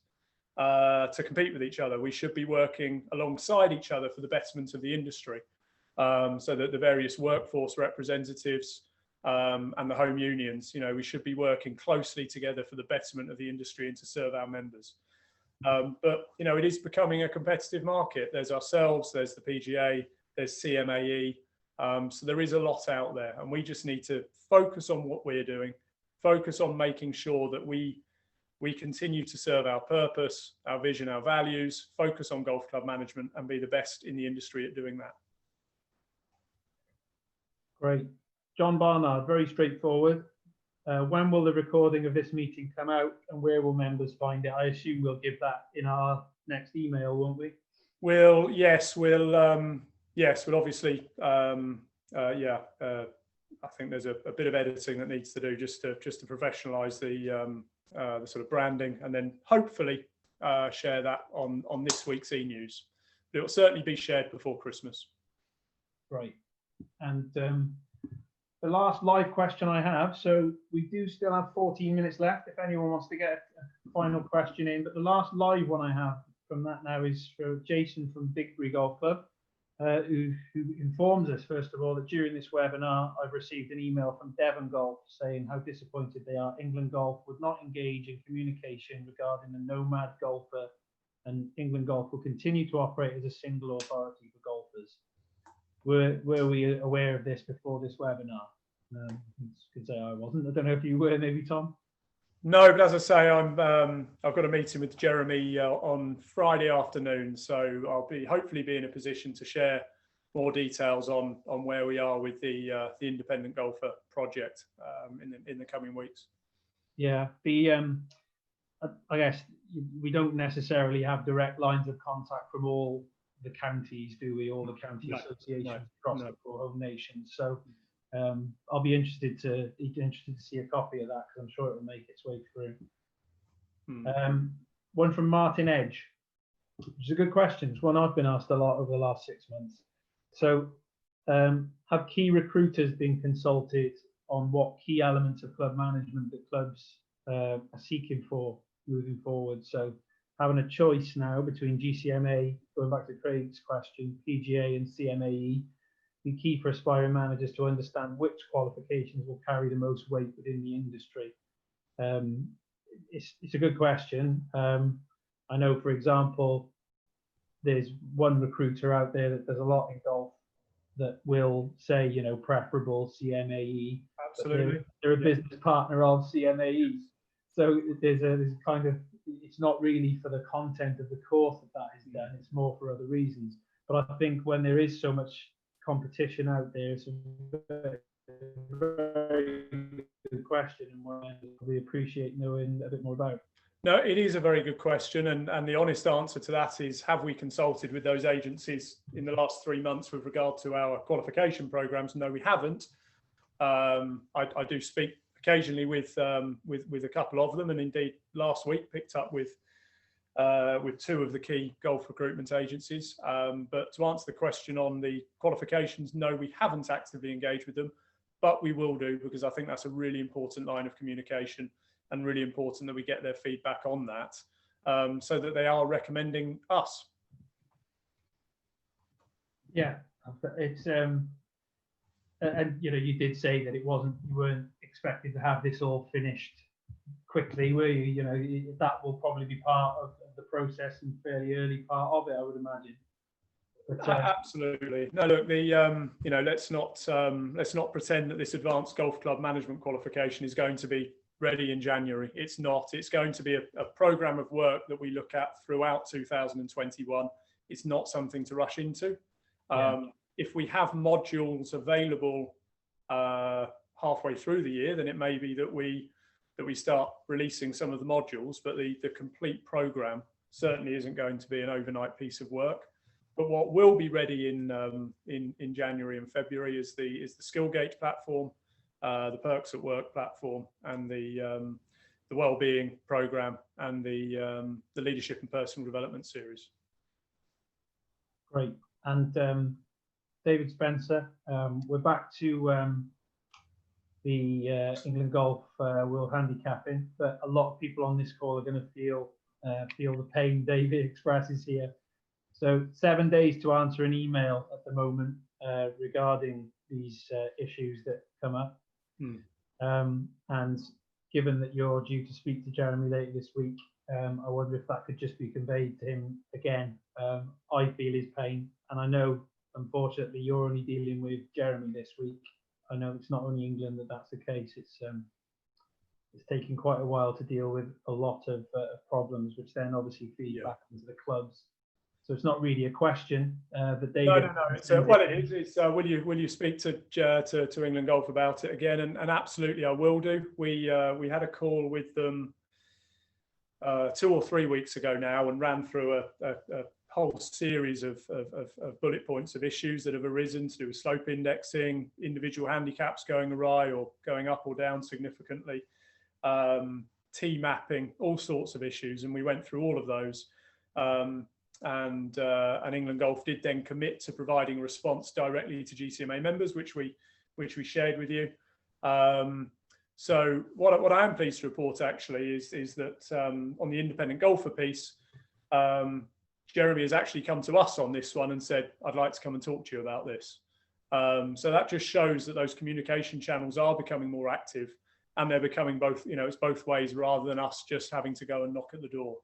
to compete with each other. We should be working alongside each other for the betterment of the industry, so that the various workforce representatives and the home unions, we should be working closely together for the betterment of the industry and to serve our members. But it is becoming a competitive market. There's ourselves, there's the PGA, there's CMAE. So there is a lot out there, and we just need to focus on what we're doing, focus on making sure that we continue to serve our purpose, our vision, our values, focus on golf club management, and be the best in the industry at doing that. Great. John Barnard, very straightforward. When will the recording of this meeting come out, and where will members find it? I assume we'll give that in our next email, won't we? We'll obviously, I think there's a bit of editing that needs to do just to professionalise the sort of branding, and then hopefully share that on this week's e-news. It will certainly be shared before Christmas. Right. And the last live question I have, so we do still have 14 minutes left if anyone wants to get a final question in, but the last live one I have from that now is for Jason from Digbury Golf Club, who informs us, first of all, that during this webinar I've received an email from Devon Golf saying how disappointed they are. England Golf would not engage in communication regarding the nomad golfer and England Golf will continue to operate as a single authority for golfers. Were we aware of this before this webinar? Could say I wasn't. I don't know if you were, maybe Tom. No, but as I say, I've got a meeting with Jeremy on Friday afternoon, so I'll hopefully be in a position to share more details on where we are with the independent golfer project in the coming weeks. Yeah, I guess we don't necessarily have direct lines of contact from all the counties, do we? All the county associations across the 4 home nations. So I'll be interested to see a copy of that, because I'm sure it will make its way through. One from Martin Edge, which is a good question. It's one I've been asked a lot over the last 6 months. So have key recruiters been consulted on what key elements of club management that clubs are seeking for moving forward? So having a choice now between GCMA, going back to Craig's question, PGA and CMAE, be key for aspiring managers to understand which qualifications will carry the most weight within the industry. It's a good question. I know, for example, there's one recruiter out there that does a lot in golf that will say, you know, preferable CMAE. Absolutely. They're a business partner of CMAE. So there's a kind of, it's not really for the content of the course that is done, it's more for other reasons. But I think when there is so much competition out there, it's a very good question, and one we appreciate knowing a bit more about. No, it is a very good question, and the honest answer to that is, have we consulted with those agencies in the last 3 months with regard to our qualification programs? No, we haven't. I do speak occasionally with a couple of them, and indeed last week picked up with 2 of the key golf recruitment agencies. But to answer the question on the qualifications, no, we haven't actively engaged with them, but we will do, because I think that's a really important line of communication, and really important that we get their feedback on that, so that they are recommending us. Yeah, it's and you know, you did say that you weren't expected to have this all finished quickly, were you? You know, that will probably be part of the process and fairly early part of it, I would imagine. But, absolutely. No, look, you know, let's not pretend that this advanced golf club management qualification is going to be ready in January. It's not. It's going to be a program of work that we look at throughout 2021. It's not something to rush into. If we have modules available halfway through the year, then it may be that we start releasing some of the modules, but the complete program certainly isn't going to be an overnight piece of work. But what will be ready in January and February is the skill gauge platform, the Perks at Work platform, and the wellbeing program, and the leadership and personal development series. Great. And David Spencer, we're back to the England Golf World Handicapping, but a lot of people on this call are going to feel the pain David expresses here. So 7 days to answer an email at the moment regarding these issues that come up. And given that you're due to speak to Jeremy later this week, I wonder if that could just be conveyed to him again. I feel his pain, and I know, unfortunately, you're only dealing with Jeremy this week. I know it's not only England that's the case. It's taken quite a while to deal with a lot of problems, which then obviously feed back into the clubs. So it's not really a question, but David. No. It's well, it is. It's will you speak to England Golf about it again? And absolutely, I will do. We had a call with them 2 or 3 weeks ago now, and ran through a whole series of bullet points of issues that have arisen to do with slope indexing, individual handicaps going awry or going up or down significantly, tee mapping, all sorts of issues, and we went through all of those. And England Golf did then commit to providing a response directly to GCMA members, which we shared with you. So what I am pleased to report actually is that on the independent golfer piece, Jeremy has actually come to us on this one and said, I'd like to come and talk to you about this. So that just shows that those communication channels are becoming more active, and they're becoming both, you know, it's both ways, rather than us just having to go and knock at the door.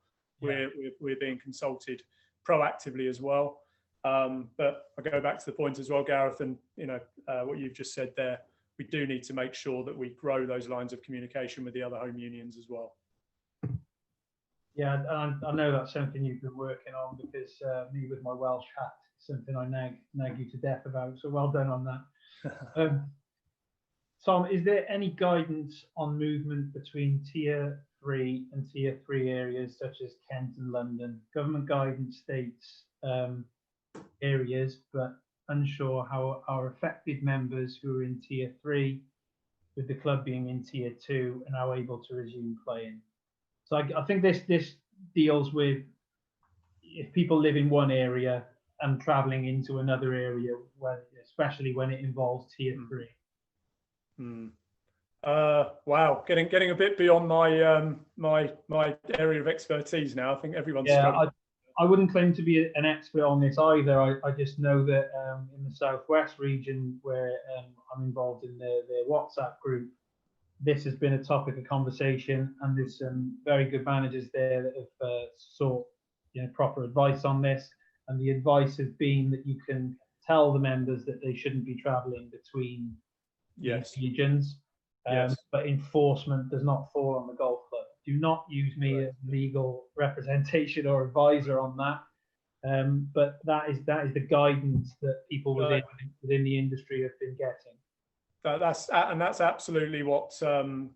we're being consulted proactively as well. But I go back to the point as well, Gareth, and what you've just said there. We do need to make sure that we grow those lines of communication with the other home unions as well. Yeah, I know that's something you've been working on, because me with my Welsh hat, something I nag you to death about. So well done on that. Tom, is there any guidance on movement between Tier 3 and Tier 3 areas such as Kent and London? Government guidance states areas, but unsure how our affected members who are in Tier 3, with the club being in Tier 2, are now able to resume playing. So I think this deals with if people live in one area and travelling into another area, especially when it involves Tier 3. Wow, getting a bit beyond my my area of expertise now. I think everyone's struggling. I wouldn't claim to be an expert on this either. I just know that in the Southwest region, where I'm involved in their WhatsApp group, this has been a topic of conversation, and there's some very good managers there that have sought proper advice on this. And the advice has been that you can tell the members that they shouldn't be travelling between regions, but enforcement does not fall on the golf club. Do not use me as legal representation or advisor on that. But that is the guidance that people within the industry have been getting. That's absolutely what from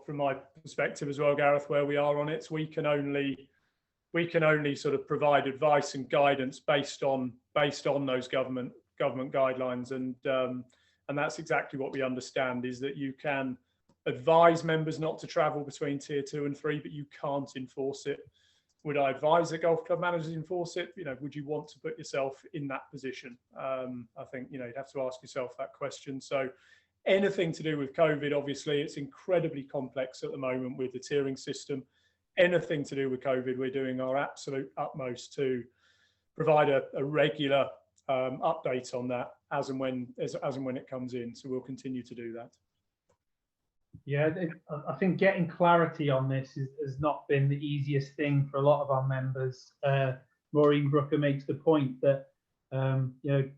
my perspective as well, Gareth, where we are on it. We can only sort of provide advice and guidance based on those government guidelines, and that's exactly what we understand, is that you can advise members not to travel between Tier 2 and 3, but you can't enforce it. Would I advise that golf club managers enforce it? Would you want to put yourself in that position? I think you'd have to ask yourself that question. So anything to do with COVID, obviously, it's incredibly complex at the moment with the tiering system. Anything to do with COVID, we're doing our absolute utmost to provide a regular update on that as and when it comes in. So we'll continue to do that. Yeah, I think getting clarity on this has not been the easiest thing for a lot of our members. Maureen Brooker makes the point that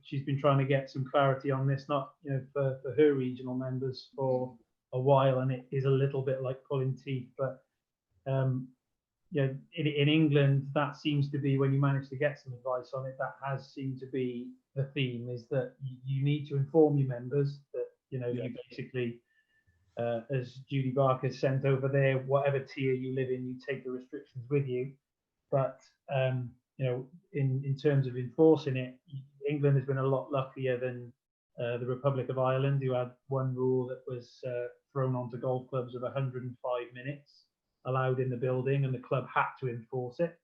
she's been trying to get some clarity on this, not for her regional members for a while, and it is a little bit like pulling teeth. But in England, that seems to be, when you manage to get some advice on it, that has seemed to be the theme, is that you need to inform your members that you basically. As Judy Barker sent over there, whatever tier you live in, you take the restrictions with you. But in terms of enforcing it, England has been a lot luckier than the Republic of Ireland, who had one rule that was thrown onto golf clubs of 105 minutes allowed in the building, and the club had to enforce it.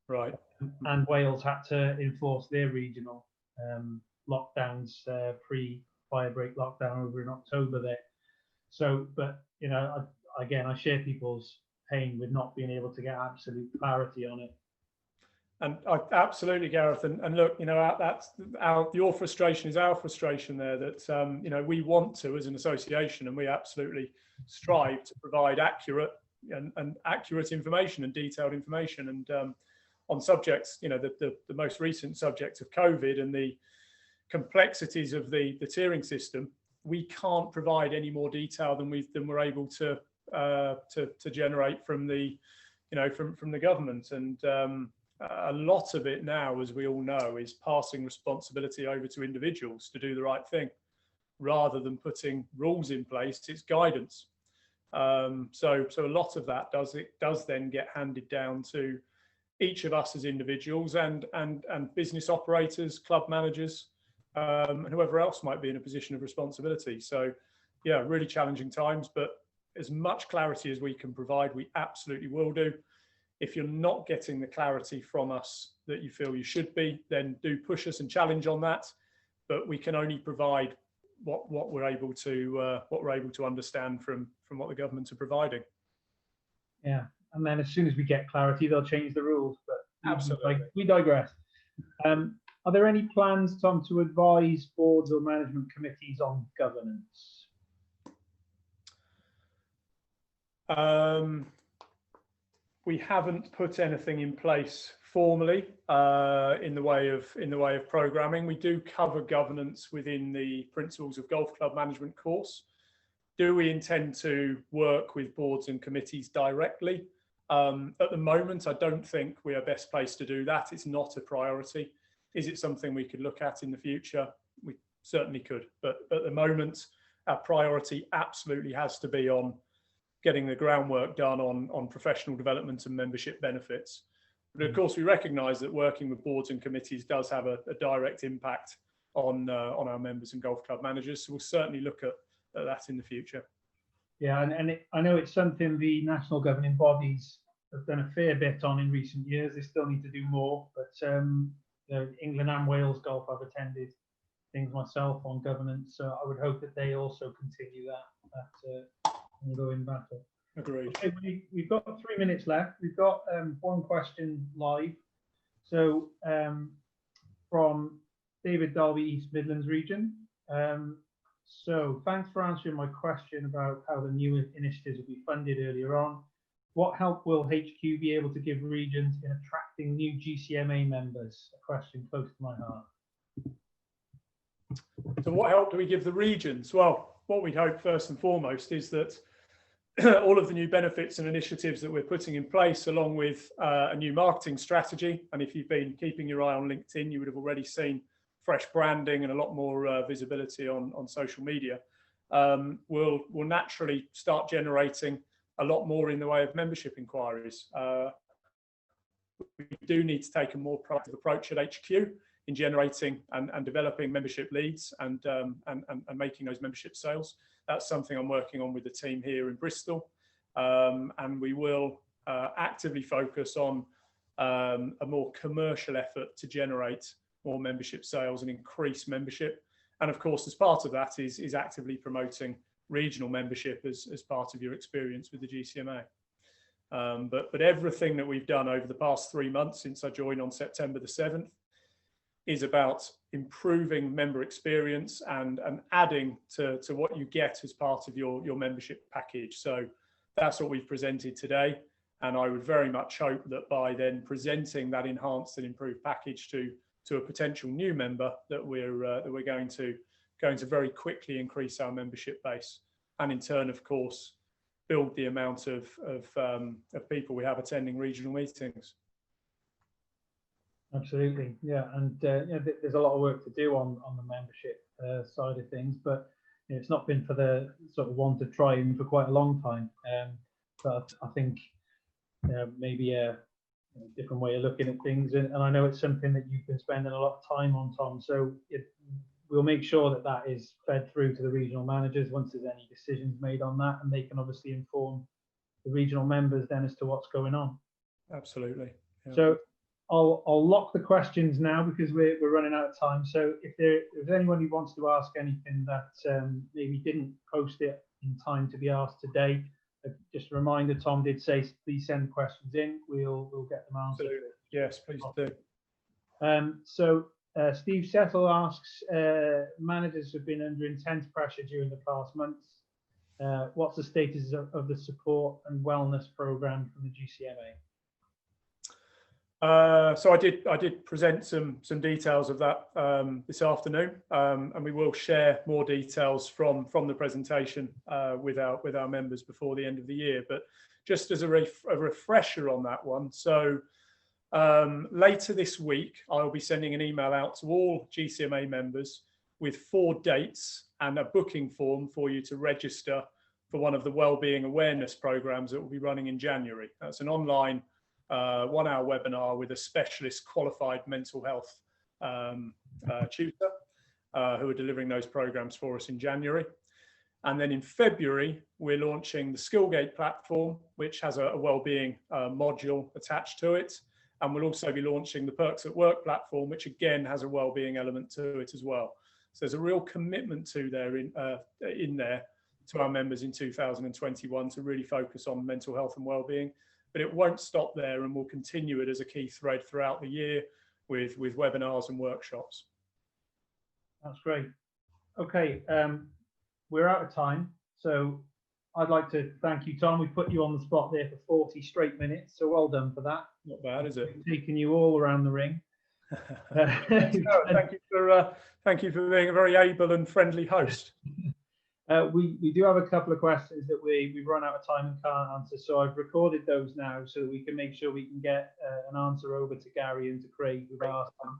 Right. And Wales had to enforce their regional lockdowns, pre-firebreak lockdown over in October there. So, but again, I share people's pain with not being able to get absolute clarity on it. And absolutely, Gareth. And look, that's your frustration is our frustration there. That we want to, as an association, and we absolutely strive to provide accurate and accurate information and detailed information. And on subjects, the most recent subject of COVID and the complexities of the tiering system, we can't provide any more detail than we're able to generate from the from the government. And a lot of it now, as we all know, is passing responsibility over to individuals to do the right thing, rather than putting rules in place. It's guidance. So a lot of that does then get handed down to each of us as individuals and business operators, club managers, and whoever else might be in a position of responsibility. So yeah, really challenging times, but as much clarity as we can provide, we absolutely will do. If you're not getting the clarity from us that you feel you should be, then do push us and challenge on that. But we can only provide what we're able to understand from what the governments are providing. Yeah, and then as soon as we get clarity, they'll change the rules. But absolutely, we digress. Are there any plans, Tom, to advise boards or management committees on governance? we haven't put anything in place formally in the way of programming. We do cover governance within the Principles of Golf Club Management course. Do we intend to work with boards and committees directly? At the moment, I don't think we are best placed to do that. It's not a priority. Is it something we could look at in the future? We certainly could, but at the moment, our priority absolutely has to be on getting the groundwork done on professional development and membership benefits. But of course, we recognise that working with boards and committees does have a direct impact on our members and golf club managers. So we'll certainly look at that in the future. Yeah, I know it's something the national governing bodies have done a fair bit on in recent years. They still need to do more, but England and Wales Golf, I've attended things myself on governance, so I would hope that they also continue that ongoing battle. Agreed. Okay, we've got 3 minutes left. We've got one question live. So from David Dalby, East Midlands region. So thanks for answering my question about how the new initiatives will be funded earlier on. What help will HQ be able to give regions in attracting new GCMA members? A question close to my heart. So what help do we give the regions? Well, what we hope first and foremost is that all of the new benefits and initiatives that we're putting in place, along with a new marketing strategy, and if you've been keeping your eye on LinkedIn, you would have already seen fresh branding and a lot more visibility on social media, will naturally start generating a lot more in the way of membership inquiries. We do need to take a more proactive approach at HQ in generating and developing membership leads and making those membership sales. That's something I'm working on with the team here in Bristol, and we will actively focus on a more commercial effort to generate more membership sales and increase membership. And of course, as part of that is actively promoting regional membership as part of your experience with the GCMA. But everything that we've done over the past 3 months since I joined on September the 7th is about improving member experience and adding to what you get as part of your membership package. So that's what we've presented today. And I would very much hope that by then presenting that enhanced and improved package to a potential new member, that we're going to very quickly increase our membership base, and in turn, of course, build the amount of people we have attending regional meetings. Absolutely, yeah, and there's a lot of work to do on the membership side of things, but it's not been for the sort of one to try for quite a long time. But I think maybe a different way of looking at things, and I know it's something that you've been spending a lot of time on, Tom. So we'll make sure that is fed through to the regional managers once there's any decisions made on that, and they can obviously inform the regional members then as to what's going on. Absolutely. Yeah. So I'll lock the questions now because we're running out of time. So if there's anyone who wants to ask anything that maybe didn't post it in time to be asked today, just a reminder, Tom did say please send questions in. We'll get them answered. Absolutely. Yes, please do. So Steve Settle asks, managers have been under intense pressure during the past months. What's the status of the support and wellness program from the GCMA? So I did present some details of that this afternoon, and we will share more details from the presentation with our members before the end of the year. But just as a refresher on that one, so later this week I will be sending an email out to all GCMA members with 4 dates and a booking form for you to register for one of the wellbeing awareness programs that will be running in January. That's an online 1-hour webinar with a specialist qualified mental health tutor who are delivering those programs for us in January. And then in February, we're launching the Skillgate platform, which has a wellbeing module attached to it. And we'll also be launching the Perks at Work platform, which again has a wellbeing element to it as well. So there's a real commitment in there to our members in 2021 to really focus on mental health and wellbeing. But it won't stop there, and we'll continue it as a key thread throughout the year with webinars and workshops. That's great. Okay, we're out of time, so I'd like to thank you, Tom. We put you on the spot there for 40 straight minutes, so well done for that. Not bad, is it? Taking you all around the ring. Thank you for being a very able and friendly host. We do have a couple of questions that we've run out of time and can't answer, so I've recorded those now so that we can make sure we can get an answer over to Gary and to Craig with our time.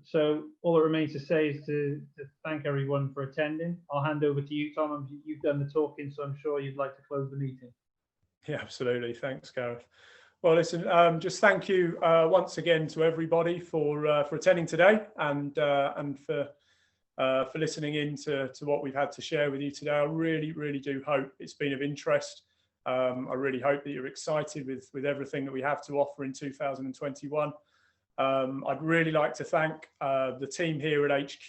So all that remains to say is to thank everyone for attending. I'll hand over to you, Tom. You've done the talking, so I'm sure you'd like to close the meeting. Yeah, absolutely. Thanks, Gareth. Well, listen, just thank you once again to everybody for attending today and for listening in to what we've had to share with you today. I really do hope it's been of interest. I really hope that you're excited with everything that we have to offer in 2021. I'd really like to thank the team here at HQ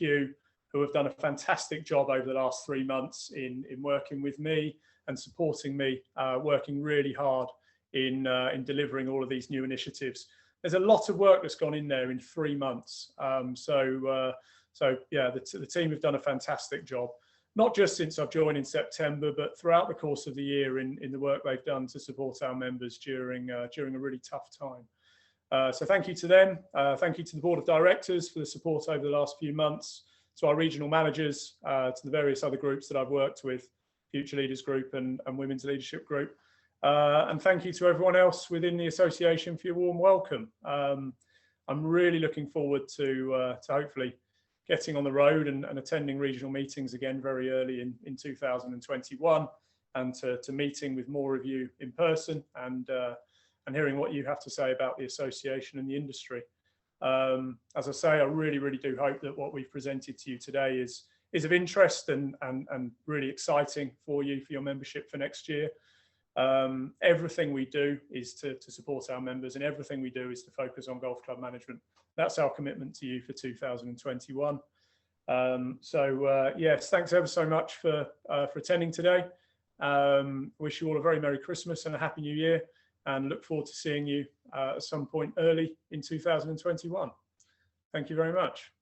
who have done a fantastic job over the last 3 months in working with me and supporting me, working really hard in delivering all of these new initiatives. There's a lot of work that's gone in there in 3 months. So yeah, the team have done a fantastic job, not just since I've joined in September, but throughout the course of the year in the work they've done to support our members during a really tough time. So thank you to them. Thank you to the board of directors for the support over the last few months, to our regional managers, to the various other groups that I've worked with, Future Leaders Group and Women's Leadership Group. And thank you to everyone else within the association for your warm welcome. I'm really looking forward to hopefully getting on the road and attending regional meetings again very early in 2021, and to meeting with more of you in person and hearing what you have to say about the association and the industry. As I say, I really do hope that what we've presented to you today is of interest and really exciting for you, for your membership for next year. Everything we do is to support our members, and everything we do is to focus on golf club management. That's our commitment to you for 2021. Yes, thanks ever so much for attending today. Wish you all a very Merry Christmas and a Happy New Year, and look forward to seeing you at some point early in 2021. Thank you very much.